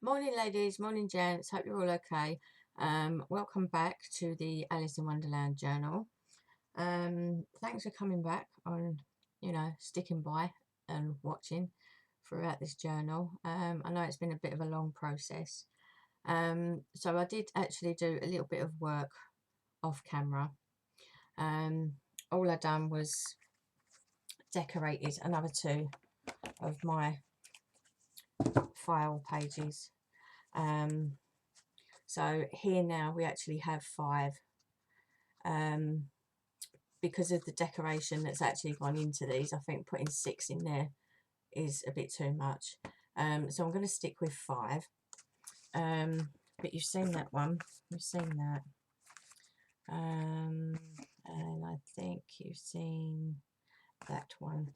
Morning ladies, morning gents, hope you're all okay. Welcome back to the Alice in Wonderland journal. Thanks for coming back on, sticking by and watching throughout this journal. I know it's been a bit of a long process. So I did actually do a little bit of work off camera. All I done was decorated another two of my file pages. So here now we actually have five, because of the decoration that's actually gone into these. I think putting six in there is a bit too much. So I'm going to stick with five. But you've seen that one, you've seen that. And I think you've seen that one.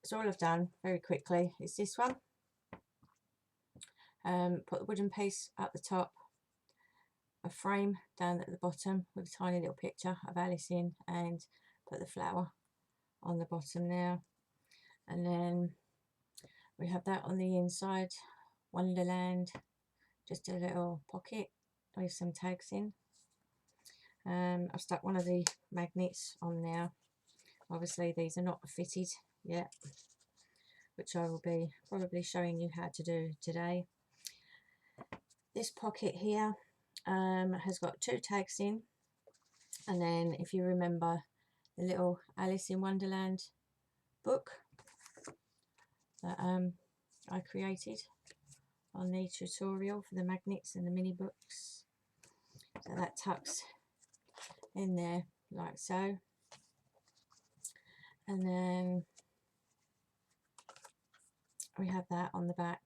So all I've done very quickly is this one. Put the wooden piece up the top, a frame down at the bottom with a tiny little picture of Alice in, and put the flower on the bottom now. And then we have that on the inside, Wonderland, just a little pocket with some tags in. I've stuck one of the magnets on there. Obviously these are not fitted yet, which I will be probably showing you how to do today. This pocket here has got two tags in, and then if you remember the little Alice in Wonderland book that I created on the tutorial for the magnets and the mini books, so that tucks in there like so. And then we have that on the back,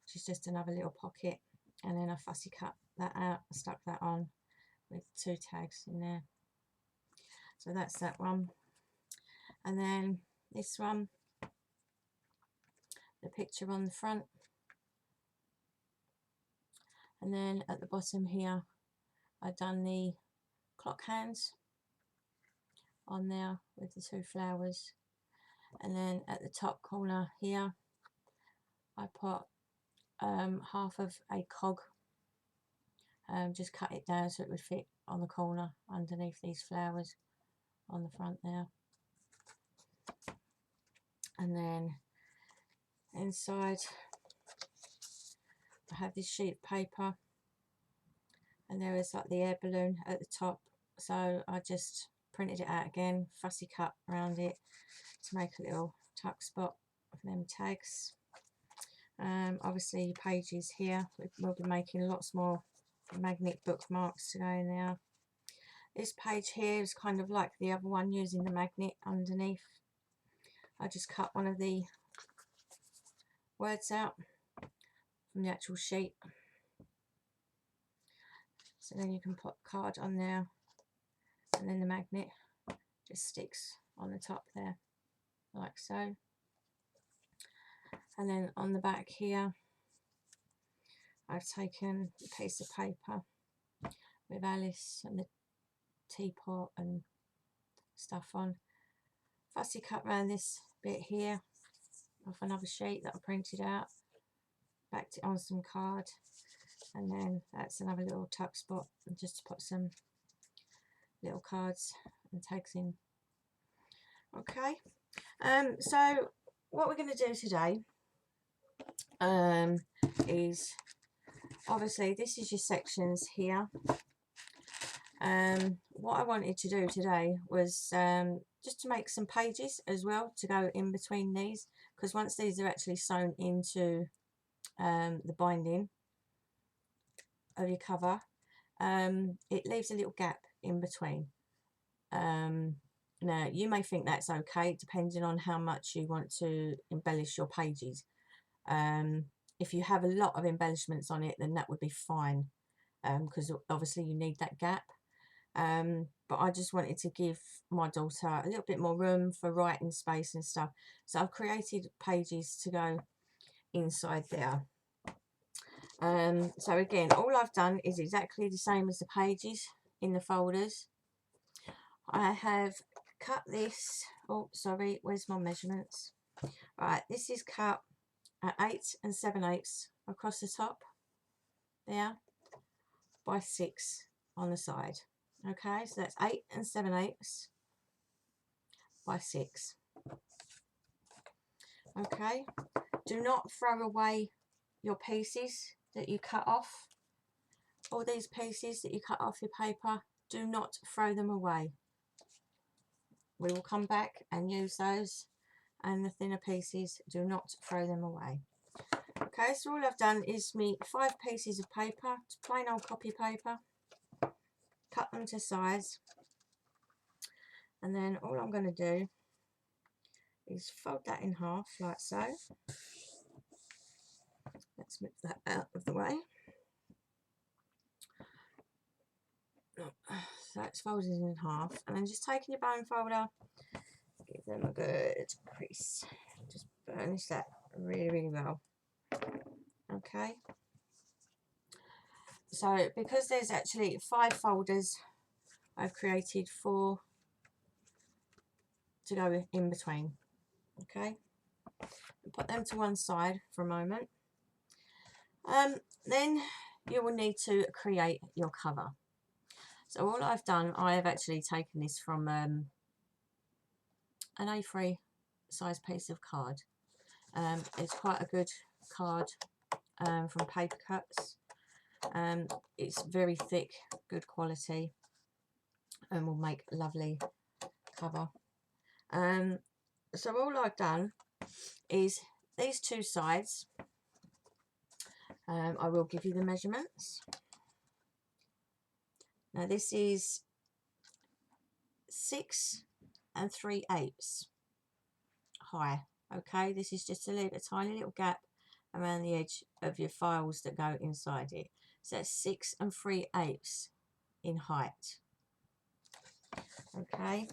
which is just another little pocket, and then I fussy cut that out, I stuck that on with two tags in there. So that's that one. And then this one, the picture on the front, and then at the bottom here I've done the clock hands on there with the two flowers. And then at the top corner here I put half of a cog, just cut it down so it would fit on the corner underneath these flowers on the front there. And then inside I have this sheet of paper, and there is like the air balloon at the top, so I just printed it out again, fussy cut around it to make a little tuck spot for them tags. Obviously pages here, we'll be making lots more magnet bookmarks to go in there. This page here is kind of like the other one, using the magnet underneath. I just cut one of the words out from the actual sheet, so then you can put a card on there, and then the magnet just sticks on the top there like so. And then on the back here I've taken a piece of paper with Alice and the teapot and stuff on, fussy cut around this bit here off another sheet that I printed out, backed it on some card, and then that's another little tuck spot, and just to put some little cards and tags in. Okay, so what we're going to do today is, obviously this is your sections here. What I wanted to do today was just to make some pages as well to go in between these, because once these are actually sewn into the binding of your cover, it leaves a little gap in between. Now you may think that's okay, depending on how much you want to embellish your pages. If you have a lot of embellishments on it, then that would be fine, because obviously you need that gap. But I just wanted to give my daughter a little bit more room for writing space and stuff, so I've created pages to go inside there. So again, all I've done is exactly the same as the pages in the folders. I have cut this, oh sorry, where's my measurements? Right, this is cut at 8 7/8 across the top there by 6 on the side. Okay, so that's 8 7/8 by 6. Okay, do not throw away your pieces that you cut off. All these pieces that you cut off your paper, do not throw them away. We will come back and use those, and the thinner pieces, do not throw them away. Okay, so all I've done is me 5 pieces of paper, plain old copy paper, cut them to size, and then all I'm going to do is fold that in half like so. Let's move that out of the way. So it's folded in half, and then just taking your bone folder, give them a good crease. Just burnish that really, really well. Okay. So because there's actually 5 folders, I've created 4 to go in between. Okay. Put them to one side for a moment. Then you will need to create your cover. So all I've done, I have actually taken this from an A3 size piece of card. It's quite a good card from Paper Cuts. It's very thick, good quality, and will make a lovely cover. So all I've done is these 2 sides. I will give you the measurements. Now this is 6 3/8 high. Okay, this is just to leave a tiny little gap around the edge of your files that go inside it. So that's 6 3/8 in height. Okay,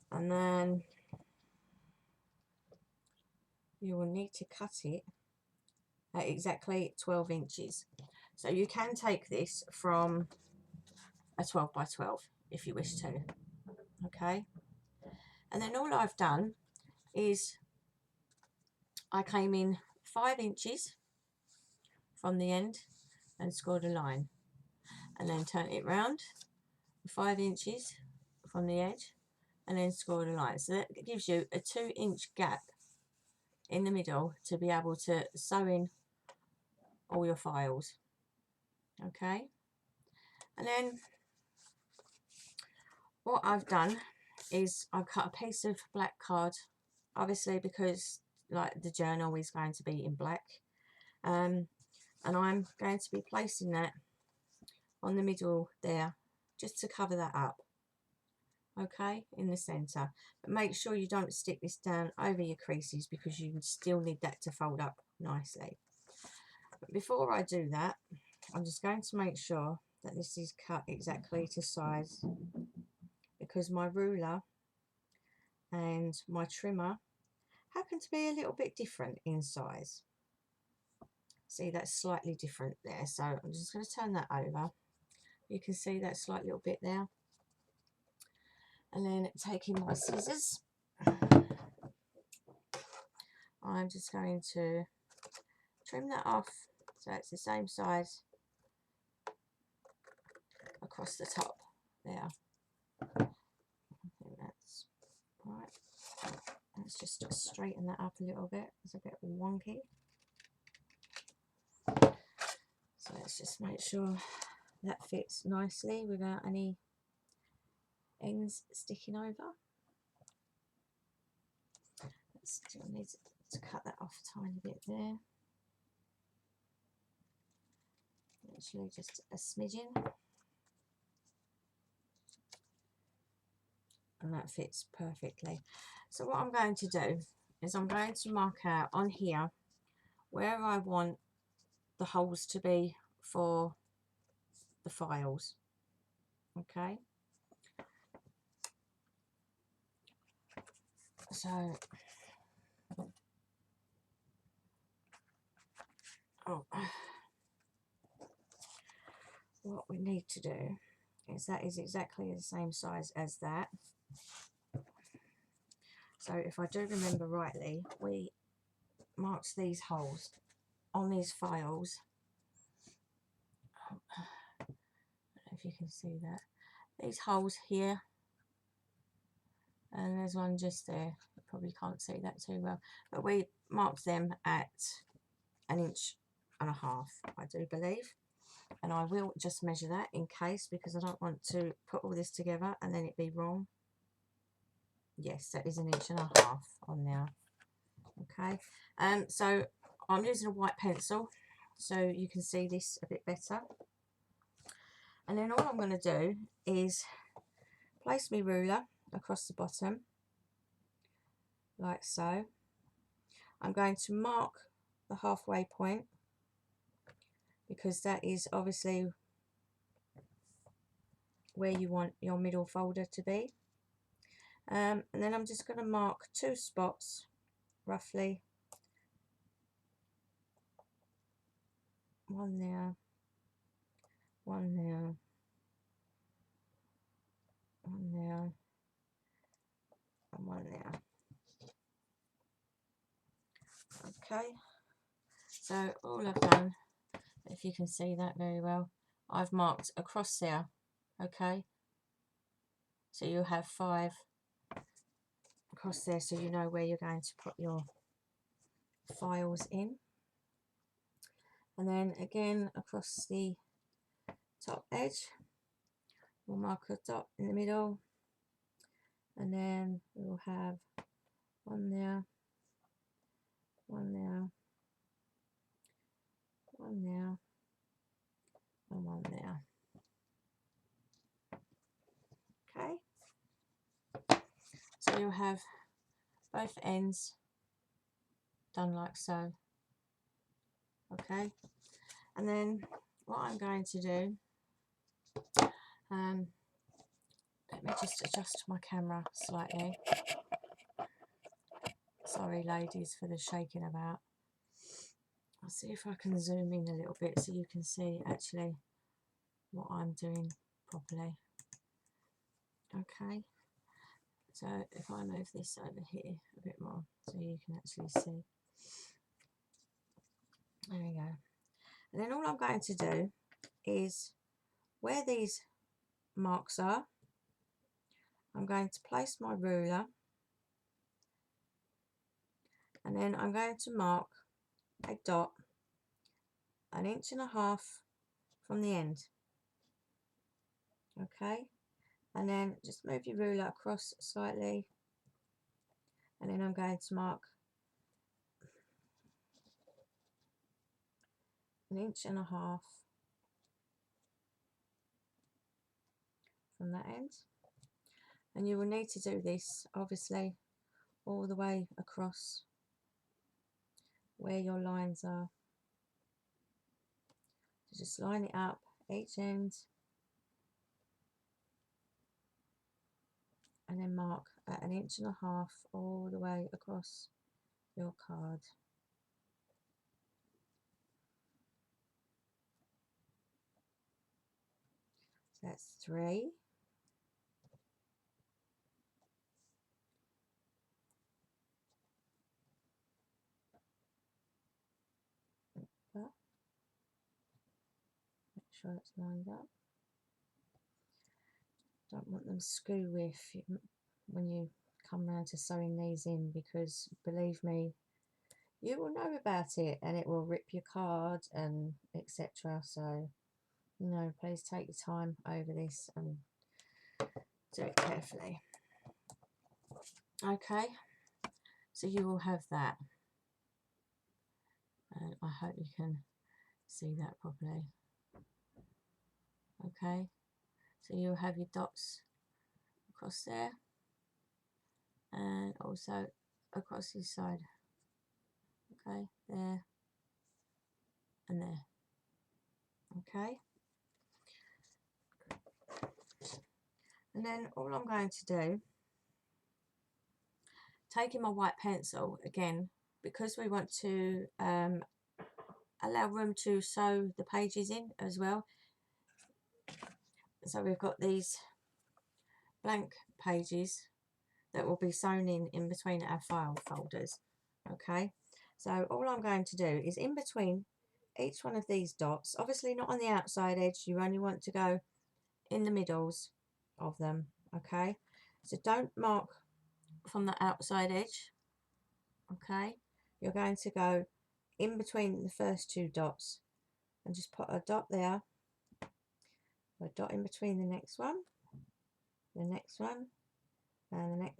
and then you will need to cut it at exactly 12 inches. So you can take this from a 12 by 12 if you wish to. Okay, and then all I've done is I came in 5 inches from the end and scored a line, and then turned it round 5 inches from the edge and then scored a line. So that gives you a 2-inch gap in the middle to be able to sew in all your files. Okay, and then what I've done is I've cut a piece of black card, obviously because like the journal is going to be in black, and I'm going to be placing that on the middle there just to cover that up. Okay, in the center, but make sure you don't stick this down over your creases because you still need that to fold up nicely. But before I do that, I'm just going to make sure that this is cut exactly to size, because my ruler and my trimmer happen to be a little bit different in size. See, that's slightly different there, so I'm just going to turn that over. You can see that slight little bit there, and then taking my scissors, I'm just going to trim that off so it's the same size across the top there. I think that's right. Let's just straighten that up a little bit. It's a bit wonky. So let's just make sure that fits nicely without any ends sticking over. Still need to cut that off a tiny bit there. Literally just a smidgen. And that fits perfectly. So what I'm going to do is I'm going to mark out on here where I want the holes to be for the files. Okay. So what we need to do is that is exactly the same size as that. So if I do remember rightly, we marked these holes on these files. I don't know if you can see that. These holes here, and there's one just there. You probably can't see that too well, but we marked them at 1.5 inches, I do believe. And I will just measure that in case, because I don't want to put all this together and then it be wrong. Yes, that is 1.5 inches on there. Okay, so I'm using a white pencil so you can see this a bit better. And then all I'm going to do is place my ruler across the bottom like so. I'm going to mark the halfway point because that is obviously where you want your middle folder to be. And then I'm just going to mark 2 spots roughly, one there, one there, one there, and one there. Okay, so all I've done, if you can see that very well, I've marked across there. Okay, so you have 5 across there, so you know where you're going to put your files in. And then again across the top edge, we'll mark a dot in the middle, and then we'll have one there, one there, one there, and one there. Okay, so you'll have both ends done like so. Okay, and then what I'm going to do, let me just adjust my camera slightly. Sorry ladies for the shaking about. I'll see if I can zoom in a little bit so you can see actually what I'm doing properly. Okay, so if I move this over here a bit more so you can actually see. There we go. And then all I'm going to do is where these marks are, I'm going to place my ruler, and then I'm going to mark a dot 1.5 inches from the end. Okay, and then just move your ruler across slightly, and then I'm going to mark 1.5 inches from that end. And you will need to do this obviously all the way across where your lines are. So just line it up each end and then mark at 1.5 inches all the way across your card. So that's 3. Make sure it's lined up. Don't want them skew with when you come round to sewing these in, because believe me, you will know about it and it will rip your card and etc. So, you know, please take your time over this and do it carefully. Okay, so you will have that, and I hope you can see that properly. Okay, so you'll have your dots across there and also across this side. Okay, there and there. Okay, and then all I'm going to do, taking my white pencil again, because we want to allow room to sew the pages in as well. So we've got these blank pages that will be sewn in between our file folders. Okay, So all I'm going to do is in between each one of these dots, obviously not on the outside edge, you only want to go in the middles of them, okay? So don't mark from the outside edge, okay? You're going to go in between the first two dots and just put a dot there, a dot in between the next one, and the next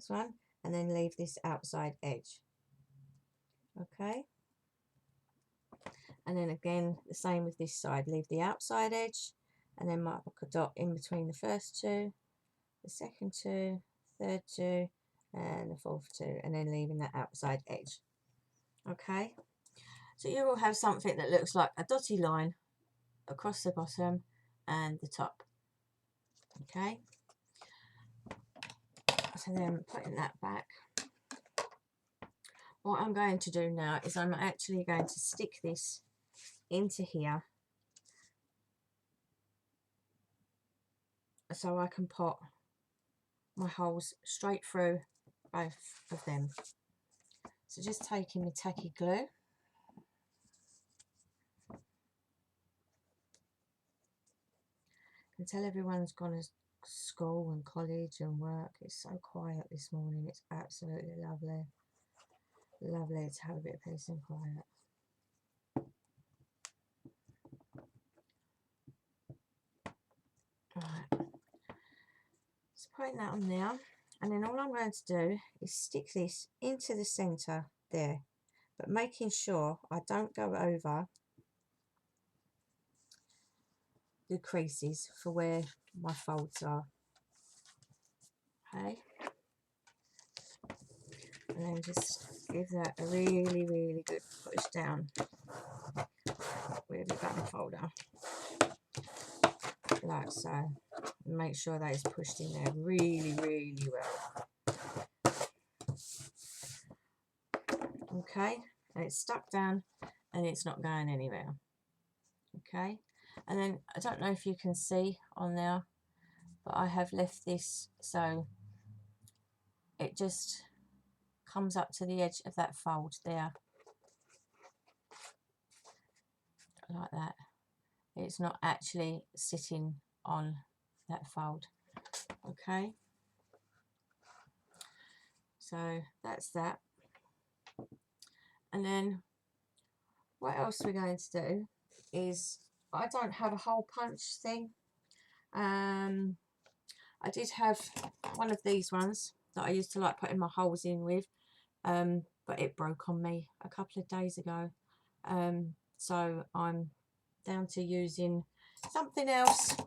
one, and then leave this outside edge, okay? And then again the same with this side, leave the outside edge and then mark a dot in between the first two, the second two, third two, and the fourth two, and then leaving that outside edge, okay? So you will have something that looks like a dotty line across the bottom and the top, okay? So then putting that back, what I'm going to do now is I'm actually going to stick this into here so I can put my holes straight through both of them. So just taking my tacky glue, I can tell everyone's gone to school and college and work. It's so quiet this morning, it's absolutely lovely. Lovely to have a bit of peace and quiet. Right, so putting that on now, and then all I'm going to do is stick this into the centre there, but making sure I don't go over the creases for where my folds are, okay? And then just give that a really good push down with the button folder, like so, and make sure that is pushed in there really well, okay? And it's stuck down and it's not going anywhere, okay? And then I don't know if you can see on there, but I have left this so it just comes up to the edge of that fold there, like that. It's not actually sitting on that fold, okay? So that's that. And then what else we're going to do is, I don't have a hole punch thing. I did have one of these ones that I used to like putting my holes in with, but it broke on me a couple of days ago. So I'm down to using something else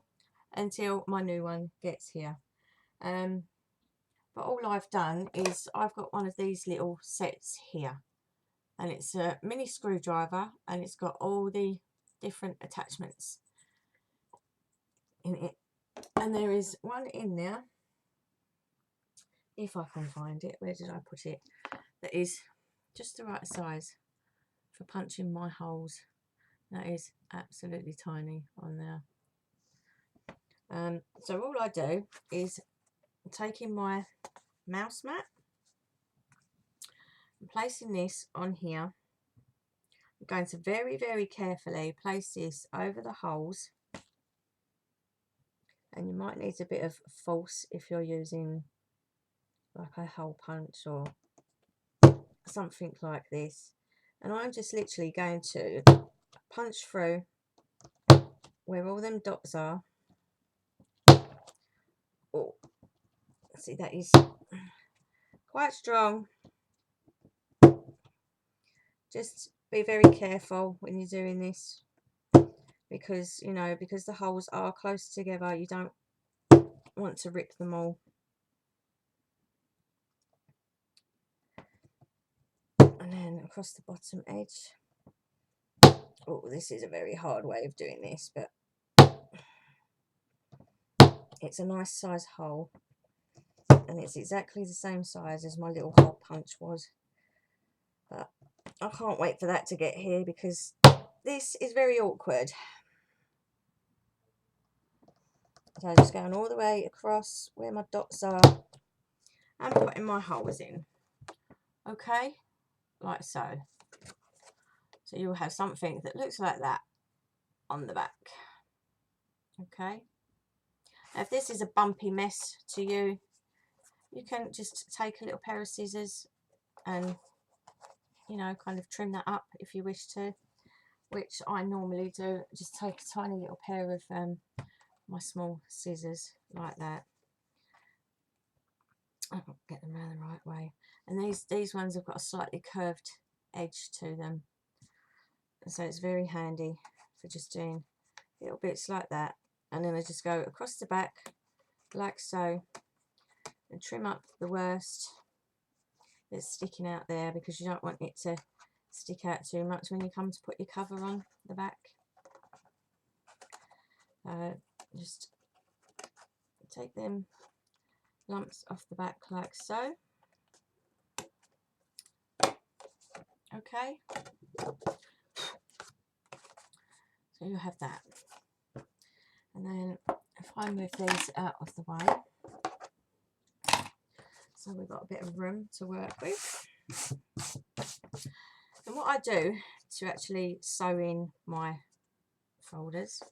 until my new one gets here. But all I've done is I've got one of these little sets here, and it's a mini screwdriver, and it's got all the different attachments in it, and there is one in there, if I can find it, where did I put it, that is just the right size for punching my holes. That is absolutely tiny on there. So all I do is taking my mouse mat and placing this on here. I'm going to very carefully place this over the holes, and you might need a bit of force if you're using like a hole punch or something like this. And I'm just literally going to punch through where all them dots are. Oh, see, that is quite strong. Just be very careful when you're doing this, because you know, because the holes are close together, you don't want to rip them all. And then across the bottom edge. Oh, this is a very hard way of doing this, but it's a nice size hole, and it's exactly the same size as my little hole punch was. But I can't wait for that to get here, because this is very awkward. So I'm just going all the way across where my dots are and putting my holes in, okay, like so. So you'll have something that looks like that on the back. Okay. Now if this is a bumpy mess to you, you can just take a little pair of scissors and, you know, kind of trim that up if you wish to, which I normally do. Just take a tiny little pair of my small scissors like that. I'll get them around the right way. And these ones have got a slightly curved edge to them, so it's very handy for just doing little bits like that. And then I just go across the back like so and trim up the worst that's sticking out there, because you don't want it to stick out too much when you come to put your cover on the back. Just take them lumps off the back like so. Okay, so you have that. And then if I move these out of the way, so we've got a bit of room to work with. And what I do to actually sew in my folders,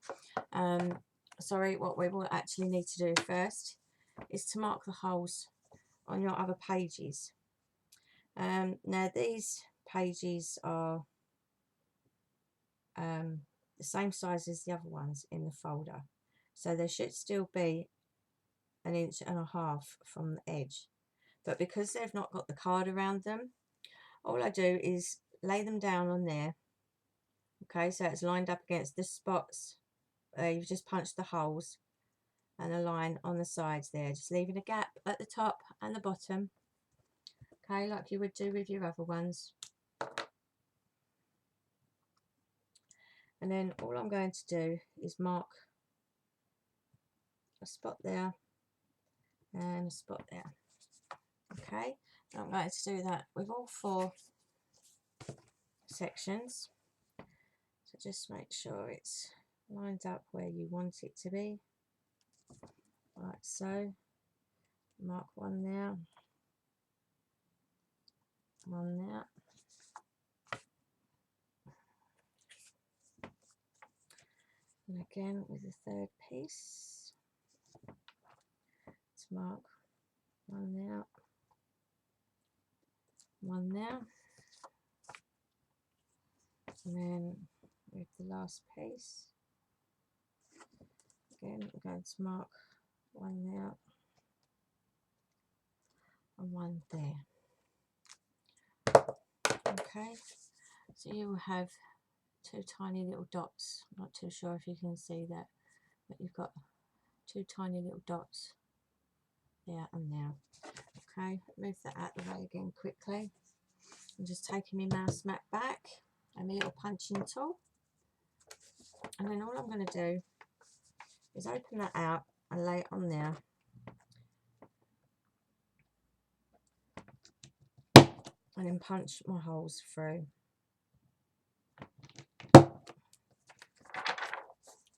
what we will actually need to do first is to mark the holes on your other pages. Now these pages are the same size as the other ones in the folder, so there should still be 1.5 inches from the edge, but because they've not got the card around them, all I do is lay them down on there. Okay, so it's lined up against the spots. You've just punched the holes and a line on the sides there, just leaving a gap at the top and the bottom, okay, like you would do with your other ones. And then all I'm going to do is mark a spot there and a spot there. Okay, I'm going to do that with all 4 sections, so just make sure it's lined up where you want it to be, like so. Mark one there, one there, and again with the 3rd piece, let's mark one there, one there, and then with the last piece, again we're going to mark one there and one there. Okay, so you will have 2 tiny little dots. I'm not too sure if you can see that, but you've got 2 tiny little dots there and there. Okay, move that out of the way again quickly. I'm just taking my mouse mat back and my little punching tool, and then all I'm going to do is open that out and lay it on there, and then punch my holes through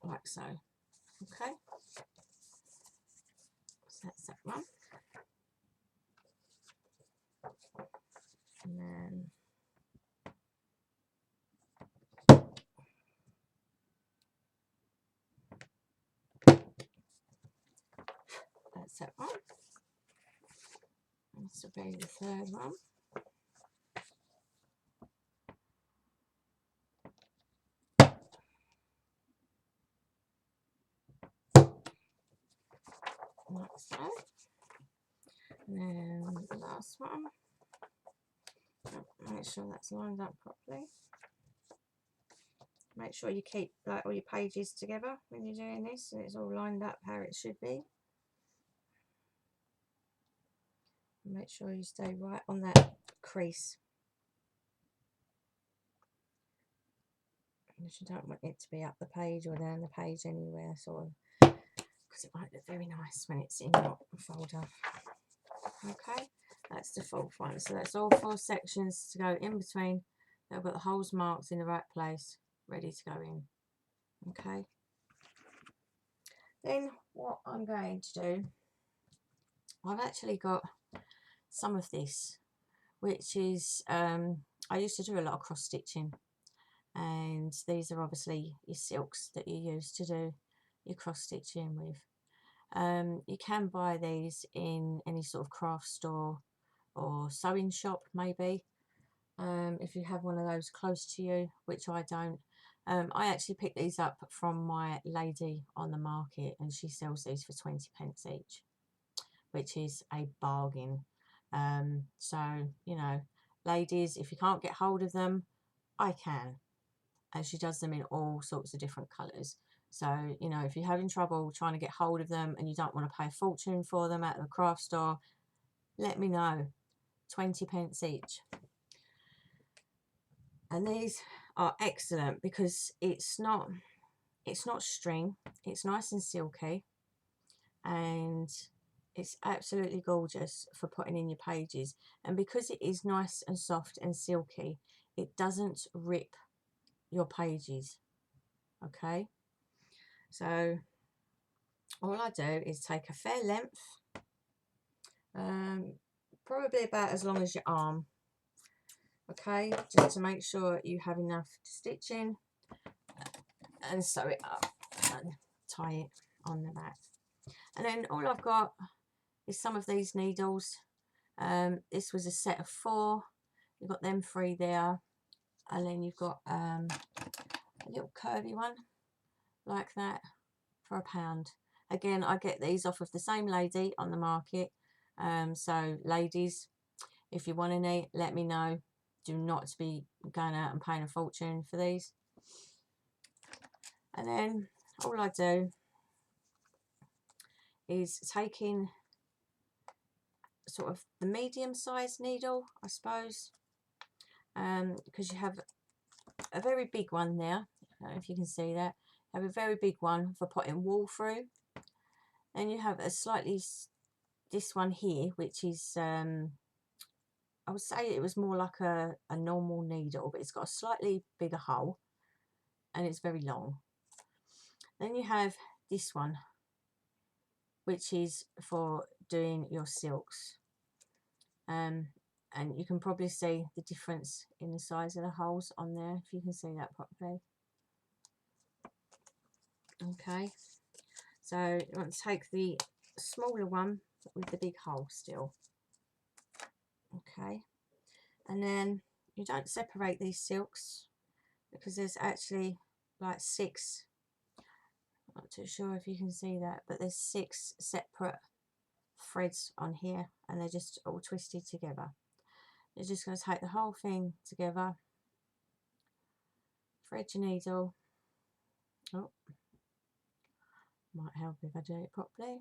like so. Okay, so that's that one. And then that's that one. This will be the 3rd one. Like so. And then the last one. Make sure that's lined up properly. Make sure you keep like all your pages together when you're doing this, and it's all lined up how it should be. Make sure you stay right on that crease, because you don't want it to be up the page or down the page anywhere, sort of, because it won't look very nice when it's in your folder. Okay, that's the 4th one. So that's all 4 sections to go in between. They've got the holes marked in the right place, ready to go in. Okay, then what I'm going to do, I've actually got some of this, which is I used to do a lot of cross stitching, and these are obviously your silks that you use to do your cross stitching with. You can buy these in any sort of craft store or sewing shop maybe, if you have one of those close to you, which I don't. I actually picked these up from my lady on the market, and she sells these for 20p each, which is a bargain. So, you know, ladies, if you can't get hold of them, I can. And she does them in all sorts of different colours. So, you know, if you're having trouble trying to get hold of them and you don't want to pay a fortune for them at the craft store, let me know. 20p each. And these are excellent because it's not string, it's nice and silky, and it's absolutely gorgeous for putting in your pages. And because it is nice and soft and silky, it doesn't rip your pages. Okay, so all I do is take a fair length, probably about as long as your arm, okay, just to make sure you have enough to stitch in, and sew it up and tie it on the back. And then all I've got is some of these needles. This was a set of 4. You've got them 3 there, and then you've got a little curvy one like that for £1. Again, I get these off of the same lady on the market. So ladies, if you want any, let me know. Do not be going out and paying a fortune for these. And then all I do is taking sort of the medium sized needle, I suppose, because you have a very big one there. I don't know if you can see that. You have a very big one for putting wool through, and you have a slightly, this one here, which is I would say it was more like a normal needle, but it's got a slightly bigger hole and it's very long. Then you have this one, which is for doing your silks, and you can probably see the difference in the size of the holes on there, if you can see that properly. Okay, so you want to take the smaller one with the big hole still. Okay, and then you don't separate these silks because there's actually like 6, not too sure if you can see that, but there's 6 separate threads on here, and they're just all twisted together. You're just going to take the whole thing together, thread your needle. Oh, might help if I do it properly.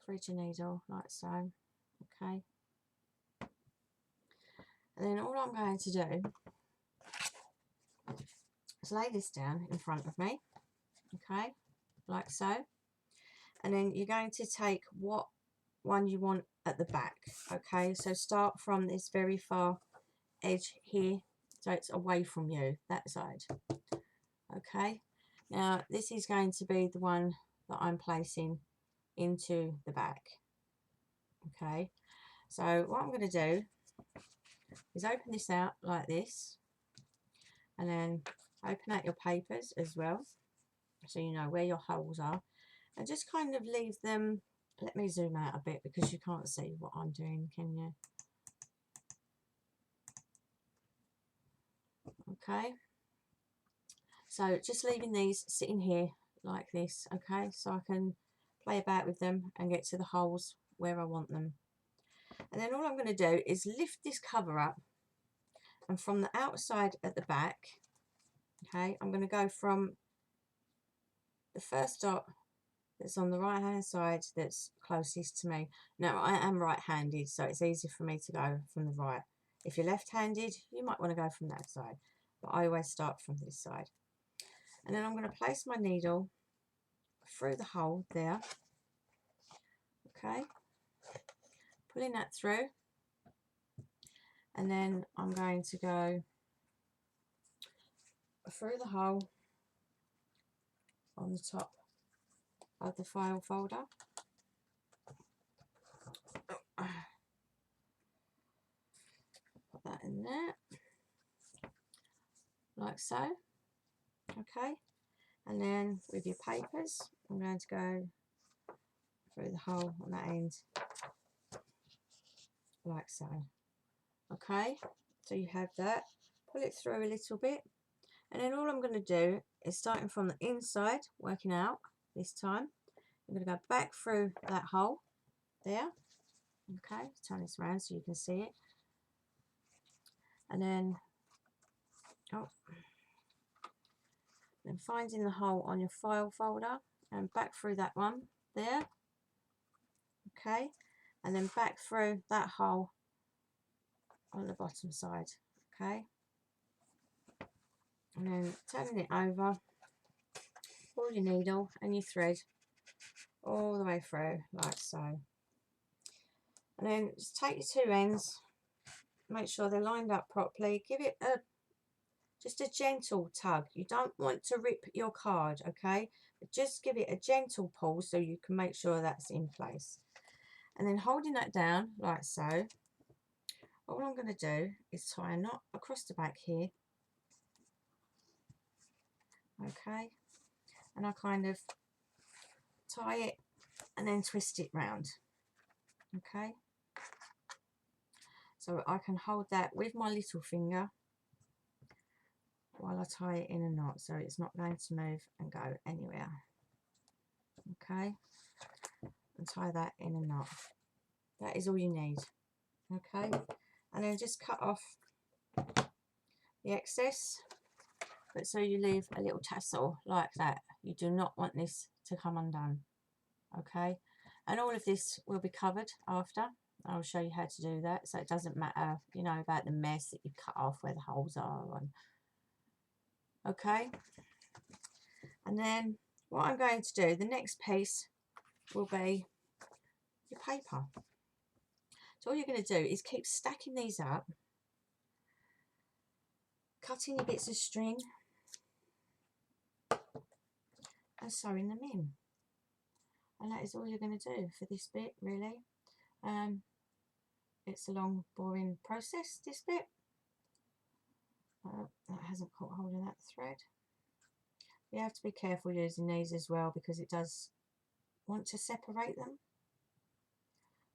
Thread your needle like so. Okay, and then all I'm going to do is lay this down in front of me, okay, like so, and then you're going to take what one you want at the back. Okay, so start from this very far edge here, so it's away from you, that side. Okay, now this is going to be the one that I'm placing into the back. Okay, so what I'm going to do is open this out like this, and then open out your papers as well, so you know where your holes are, and just kind of leave them. Let me zoom out a bit because you can't see what I'm doing, can you? Okay, so just leaving these sitting here like this, okay, so I can play about with them and get to the holes where I want them. And then all I'm going to do is lift this cover up, and from the outside at the back, okay, I'm going to go from the first dot that's on the right hand side that's closest to me. Now I am right handed, so it's easy for me to go from the right. If you're left handed, you might want to go from that side, but I always start from this side. And then I'm going to place my needle through the hole there, okay, pulling that through, and then I'm going to go through the hole on the top of the file folder, in there, like so. Okay, and then with your papers, I'm going to go through the hole on that end, like so. Okay, so you have that. Pull it through a little bit, and then all I'm going to do is, starting from the inside, working out this time, I'm going to go back through that hole there. Okay, turn this around so you can see it, and then then finding the hole on your file folder and back through that one there. Okay, and then back through that hole on the bottom side. Okay, and then turning it over, pull your needle and your thread all the way through, like so. And then just take your two ends, make sure they're lined up properly, give it just a gentle tug. You don't want to rip your card, okay, but just give it a gentle pull so you can make sure that's in place. And then holding that down like so, all I'm going to do is tie a knot across the back here. Okay, and I kind of tie it and then twist it round. Okay, so I can hold that with my little finger while I tie it in a knot, so it's not going to move and go anywhere. Okay, and tie that in a knot. That is all you need. Okay, and then just cut off the excess, but so you leave a little tassel like that. You do not want this to come undone. Okay, and all of this will be covered after. I'll show you how to do that, so it doesn't matter, you know, about the mess that you cut off where the holes are. Okay, and then what I'm going to do, the next piece will be your paper. So all you're going to do is keep stacking these up, cutting your bits of string and sewing them in. And that is all you're going to do for this bit, really. It's a long, boring process, this bit. That hasn't caught hold of that thread. You have to be careful using these as well, because it does want to separate them.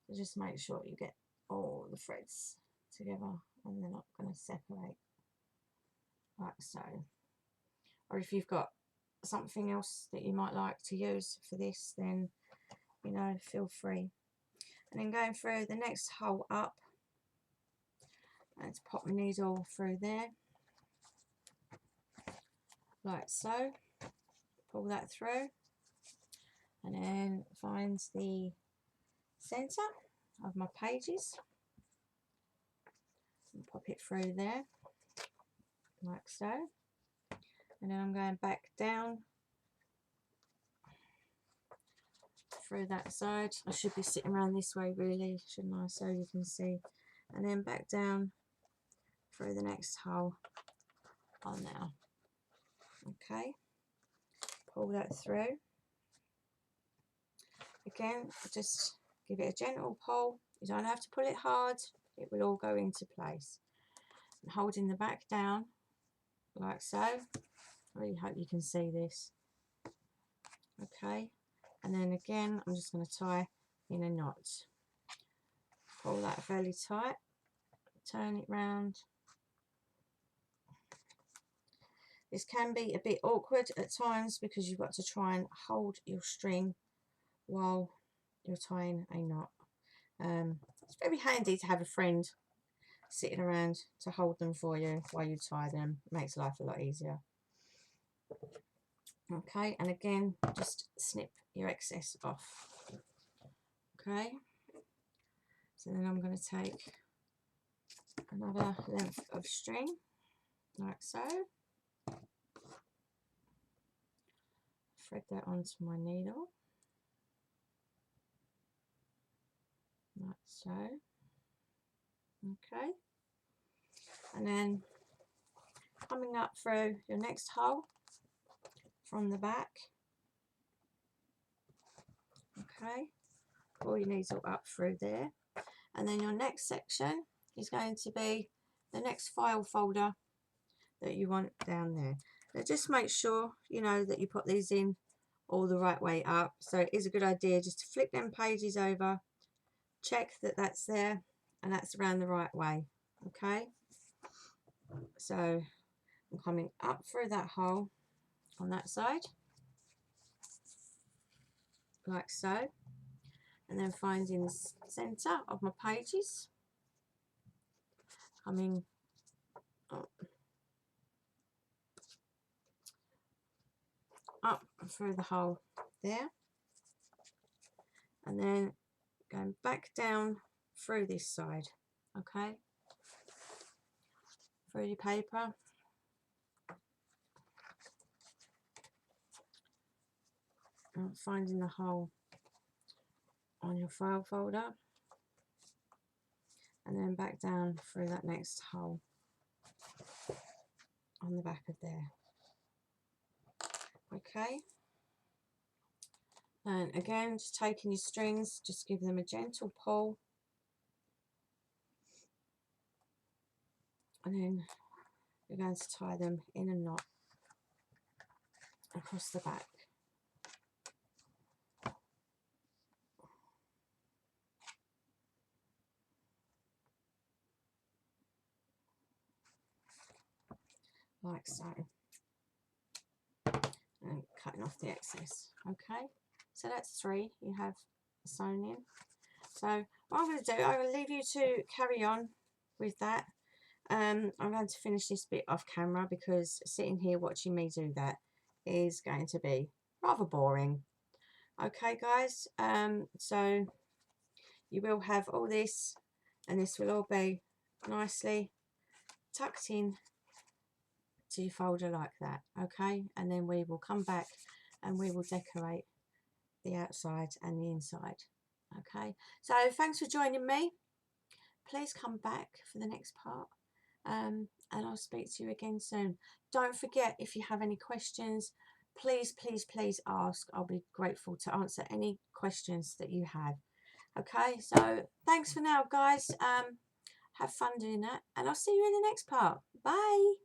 So just make sure you get all the threads together and they're not going to separate, like so. Or if you've got something else that you might like to use for this, then, you know, feel free. And then going through the next hole up, and to pop my needle through there, like so. Pull that through, and then find the centre of my pages and pop it through there, like so. And then I'm going back down through that side. I should be sitting around this way really, shouldn't I, so you can see. And then back down through the next hole on now. Okay, pull that through. Again, just give it a gentle pull. You don't have to pull it hard, it will all go into place. And holding the back down like so. I really hope you can see this. Okay, and then again I'm just going to tie in a knot. Pull that fairly tight, turn it round. This can be a bit awkward at times because you've got to try and hold your string while you're tying a knot. It's very handy to have a friend sitting around to hold them for you while you tie them. It makes life a lot easier. Okay, and again, just snip your excess off. Okay, so then I'm going to take another length of string, like so. Thread that onto my needle, like so. Okay, and then coming up through your next hole from the back. Okay, pull your needle up through there, and then your next section is going to be the next file folder that you want down there. Now just make sure you know that you put these in all the right way up. So it is a good idea just to flip them pages over, check that that's there and that's around the right way. Okay, so I'm coming up through that hole on that side like so, and then finding the center of my pages, coming up through the hole there, and then going back down through this side. Okay, through your paper, and finding the hole on your file folder, and then back down through that next hole on the back of there. Okay, and again just taking your strings, just give them a gentle pull, and then you're going to tie them in a knot across the back. Like so, and cutting off the excess. Okay, so that's 3 you have sewn in. So what I'm going to do, I will leave you to carry on with that. I'm going to finish this bit off camera because sitting here watching me do that is going to be rather boring. Okay guys, so you will have all this, and this will all be nicely tucked in to your folder like that. Okay, and then we will come back and we will decorate the outside and the inside. Okay, so thanks for joining me. Please come back for the next part, and I'll speak to you again soon. Don't forget, if you have any questions, please ask. I'll be grateful to answer any questions that you have. Okay, so thanks for now guys. Have fun doing that, and I'll see you in the next part. Bye.